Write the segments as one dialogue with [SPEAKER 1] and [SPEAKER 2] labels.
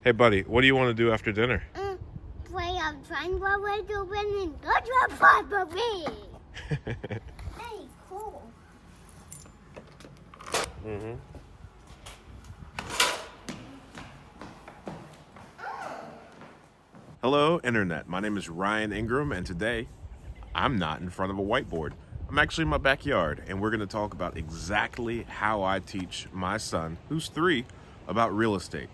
[SPEAKER 1] Hey, buddy, what do you want to do after dinner?
[SPEAKER 2] Play a train rubber to win and go to a potpourri. Hey, cool.
[SPEAKER 1] Mm-hmm. Hello, Internet. My name is Ryan Ingram, and today I'm not in front of a whiteboard. I'm actually in my backyard, and we're going to talk about exactly how I teach my son, who's 3, about real estate.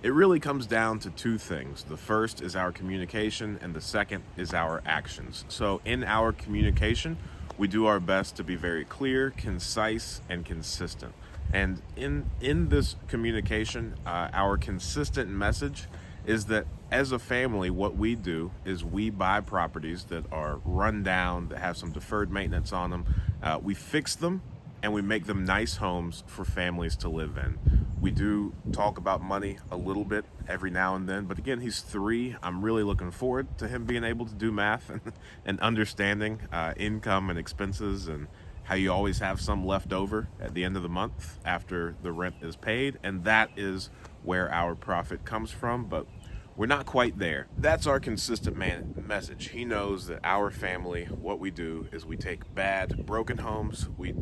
[SPEAKER 1] It really comes down to 2 things. The first is our communication, and the second is our actions. So in our communication, we do our best to be very clear, concise, and consistent. And in this communication, our consistent message is that as a family, what we do is we buy properties that are run down, that have some deferred maintenance on them. We fix them and we make them nice homes for families to live in. We do talk about money a little bit every now and then, but again, he's 3. I'm really looking forward to him being able to do math and understanding income and expenses and how you always have some left over at the end of the month after the rent is paid, and that is where our profit comes from, but we're not quite there. That's our consistent message. He knows that our family, what we do is we take bad, broken homes, we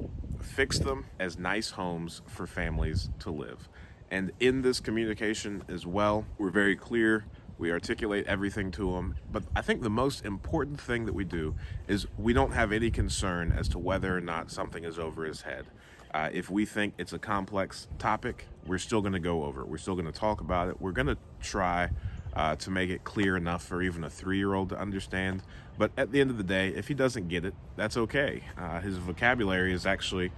[SPEAKER 1] fix them as nice homes for families to live. And in this communication as well, we're very clear. We articulate everything to them. But I think the most important thing that we do is we don't have any concern as to whether or not something is over his head. If we think it's a complex topic, we're still going to go over it. We're still going to talk about it. We're going to try to make it clear enough for even a 3-year-old to understand. But at the end of the day, if he doesn't get it, that's okay. His vocabulary is actually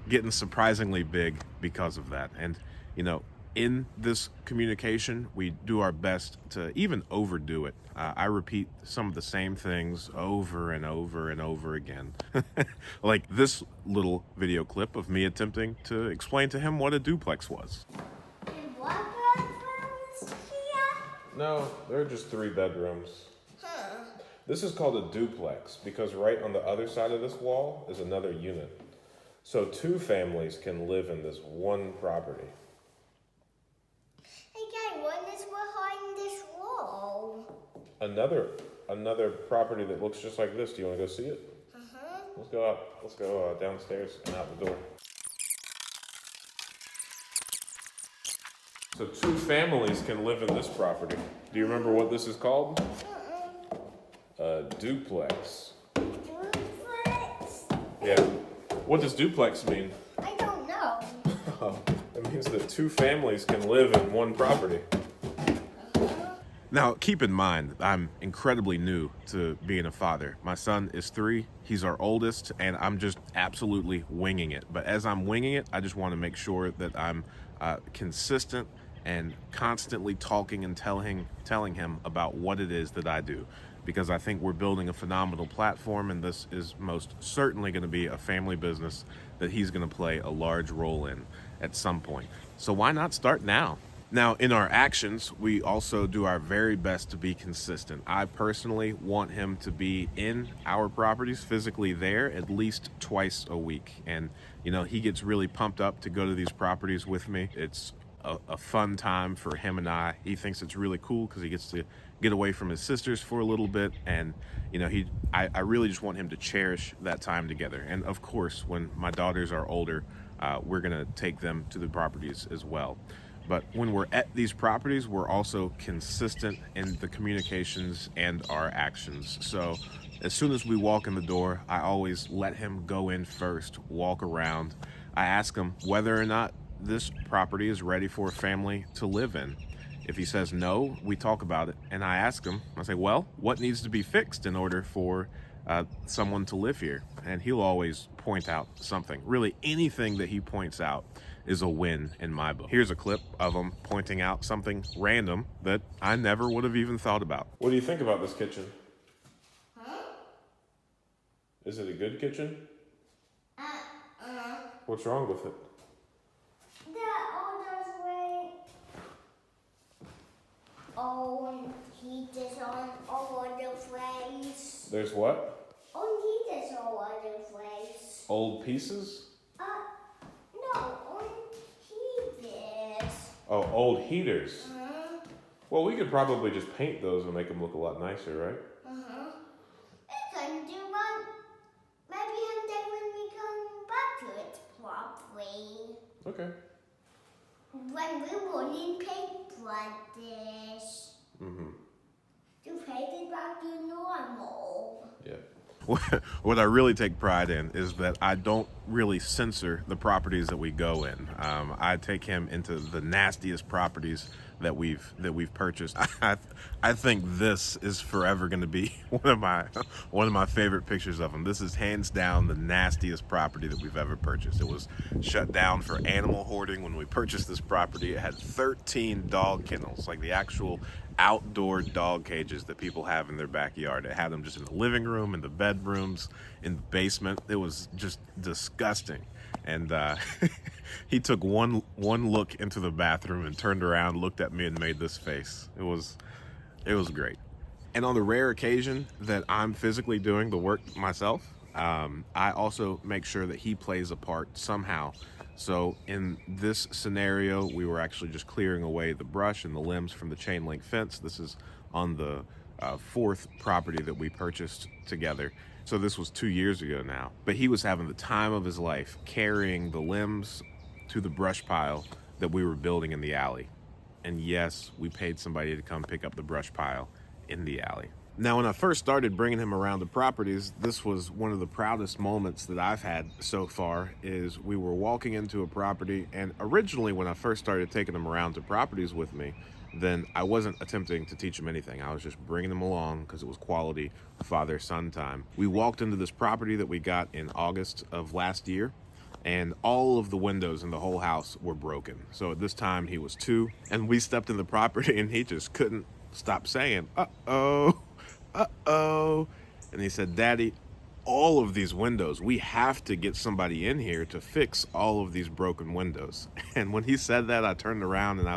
[SPEAKER 1] getting surprisingly big because of that. And, you know, in this communication, we do our best to even overdo it. I repeat some of the same things over and over and over again. Like this little video clip of me attempting to explain to him what a duplex was.
[SPEAKER 2] And what bedrooms here?
[SPEAKER 1] No, they're just 3 bedrooms. This is called a duplex because right on the other side of this wall is another unit. So 2 families can live in this one property.
[SPEAKER 2] Okay, what is behind this wall?
[SPEAKER 1] Another property that looks just like this. Do you want to go see it? Let's go out. Let's go downstairs and out the door. So 2 families can live in this property. Do you remember what this is called? A duplex.
[SPEAKER 2] Duplex?
[SPEAKER 1] Yeah. What does duplex mean?
[SPEAKER 2] I don't know.
[SPEAKER 1] Oh, it means that 2 families can live in one property. Now, keep in mind, I'm incredibly new to being a father. My son is 3, he's our oldest, and I'm just absolutely winging it. But as I'm winging it, I just want to make sure that I'm consistent and constantly talking and telling him about what it is that I do. Because I think we're building a phenomenal platform, and this is most certainly going to be a family business that he's going to play a large role in at some point. So why not start now? Now, in our actions, we also do our very best to be consistent. I personally want him to be in our properties, physically there, at least twice a week. And, you know, he gets really pumped up to go to these properties with me. It's a fun time for him and I. He thinks it's really cool because he gets to get away from his sisters for a little bit. And, you know, I really just want him to cherish that time together. And, of course, when my daughters are older, we're going to take them to the properties as well. But when we're at these properties, we're also consistent in the communications and our actions. So as soon as we walk in the door, I always let him go in first, walk around. I ask him whether or not this property is ready for a family to live in. If he says no, we talk about it. And I ask him, I say, well, what needs to be fixed in order for someone to live here? And he'll always point out something. Really, anything that he points out is a win in my book. Here's a clip of him pointing out something random that I never would have even thought about. What do you think about this kitchen? Is it a good kitchen? What's wrong with it?
[SPEAKER 2] Old heaters on all the place.
[SPEAKER 1] There's what?
[SPEAKER 2] Old heaters all over the place.
[SPEAKER 1] Old pieces?
[SPEAKER 2] No, old heaters.
[SPEAKER 1] Oh, old heaters. Well, we could probably just paint those and make them look a lot nicer, right?
[SPEAKER 2] Uh-huh. We can do one. Maybe one day when we come back to it properly.
[SPEAKER 1] Okay.
[SPEAKER 2] When we wouldn't paint like this.
[SPEAKER 1] Mm-hmm.
[SPEAKER 2] To paint it back to normal.
[SPEAKER 1] Yeah. What I really take pride in is that I don't really censor the properties that we go in. I take him into the nastiest properties that we've purchased. I think this is forever going to be one of my favorite pictures of him. This is hands down the nastiest property that we've ever purchased. It was shut down for animal hoarding when we purchased this property. It had 13 dog kennels, like the actual outdoor dog cages that people have in their backyard. It had them just in the living room, in the bedrooms, in the basement. It was just disgusting. And he took one look into the bathroom and turned around, looked at me, and made this face. It was great. And on the rare occasion that I'm physically doing the work myself, I also make sure that he plays a part somehow. So in this scenario, we were actually just clearing away the brush and the limbs from the chain link fence. This is on the fourth property that we purchased together. So this was 2 years ago now. But he was having the time of his life carrying the limbs to the brush pile that we were building in the alley. And yes, we paid somebody to come pick up the brush pile in the alley. Now, when I first started bringing him around the properties, this was one of the proudest moments that I've had so far. Is we were walking into a property, and originally when I first started taking him around to properties with me, then I wasn't attempting to teach him anything. I was just bringing him along because it was quality father-son time. We walked into this property that we got in August of last year, and all of the windows in the whole house were broken. So at this time he was 2, and we stepped in the property and he just couldn't stop saying, uh-oh. And he said, Daddy, all of these windows, we have to get somebody in here to fix all of these broken windows. And when he said that, I turned around and I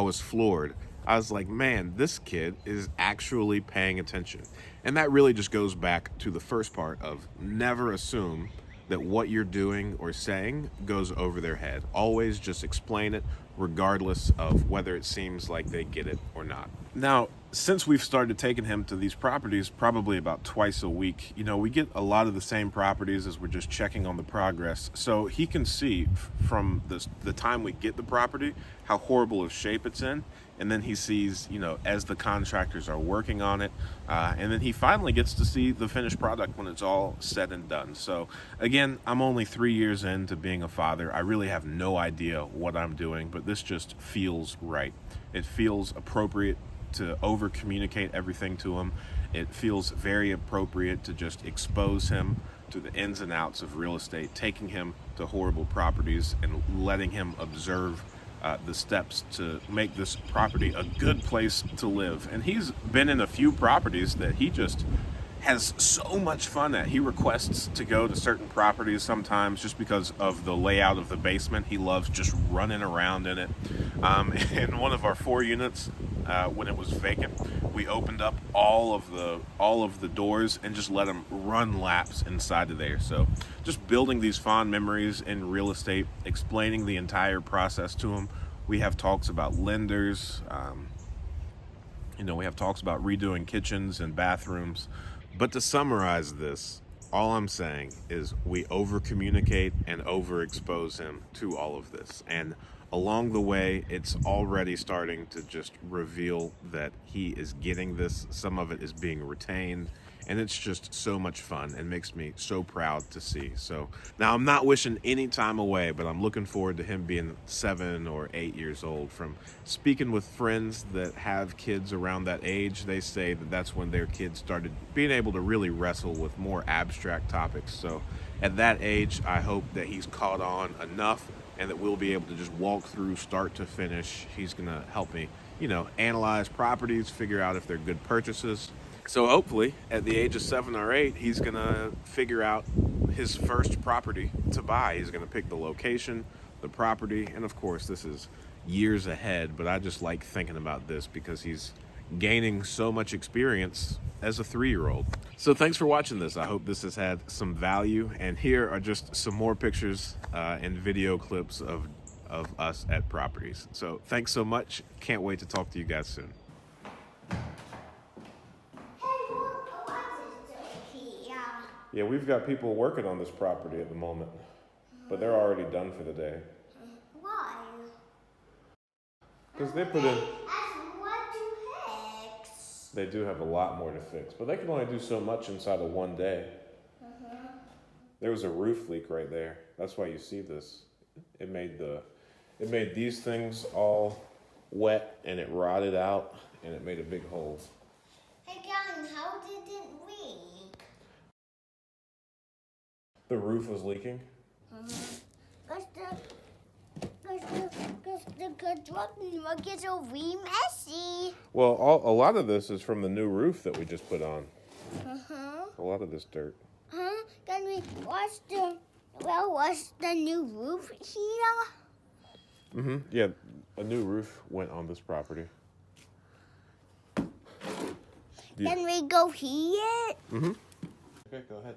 [SPEAKER 1] was floored. I was like, man, this kid is actually paying attention. And that really just goes back to the first part of never assume that what you're doing or saying goes over their head. Always just explain it, regardless of whether it seems like they get it or not. Now, since we've started taking him to these properties probably about twice a week, we get a lot of the same properties as we're just checking on the progress. So he can see from the time we get the property how horrible of shape it's in. And then he sees, as the contractors are working on it, and then he finally gets to see the finished product when it's all said and done. So again, I'm only 3 years into being a father. I really have no idea what I'm doing, but this just feels right. It feels appropriate to over communicate everything to him. It feels very appropriate to just expose him to the ins and outs of real estate, taking him to horrible properties and letting him observe the steps to make this property a good place to live. And he's been in a few properties that he just has so much fun at. He requests to go to certain properties sometimes just because of the layout of the basement. He loves just running around in it. In one of our 4 units, when it was vacant, we opened up all of the doors and just let him run laps inside of there. So just building these fond memories in real estate, explaining the entire process to him. We have talks about lenders. We have talks about redoing kitchens and bathrooms. But to summarize this, all I'm saying is we over-communicate and overexpose him to all of this. And along the way, it's already starting to just reveal that he is getting this. Some of it is being retained. And it's just so much fun and makes me so proud to see. So now I'm not wishing any time away, but I'm looking forward to him being 7 or 8 years old. From speaking with friends that have kids around that age, they say that that's when their kids started being able to really wrestle with more abstract topics. So at that age, I hope that he's caught on enough and that we'll be able to just walk through start to finish. He's going to help me, analyze properties, figure out if they're good purchases. So hopefully at the age of 7 or 8, he's going to figure out his first property to buy. He's going to pick the location, the property, and of course this is years ahead, but I just like thinking about this because he's gaining so much experience as a 3-year-old. So thanks for watching this. I hope this has had some value, and here are just some more pictures and video clips of of us at Properties. So thanks so much. Can't wait to talk to you guys soon.
[SPEAKER 2] Hey, look, what is here?
[SPEAKER 1] Yeah, we've got people working on this property at the moment, but they're already done for the day.
[SPEAKER 2] Why?
[SPEAKER 1] Because they put in,
[SPEAKER 2] What to fix?
[SPEAKER 1] they do have a lot more to fix, but they can only do so much inside of one day. There was a roof leak right there. That's why you see this. It made these things all wet, and it rotted out, and it made a big hole.
[SPEAKER 2] Hey, Gavin, how did it leak?
[SPEAKER 1] The roof was leaking.
[SPEAKER 2] Because the construction work is so really messy.
[SPEAKER 1] Well, a lot of this is from the new roof that we just put on. A lot of this dirt.
[SPEAKER 2] Can we watch the new roof here?
[SPEAKER 1] Yeah, a new roof went on this property.
[SPEAKER 2] Can we go here?
[SPEAKER 1] Okay, go ahead.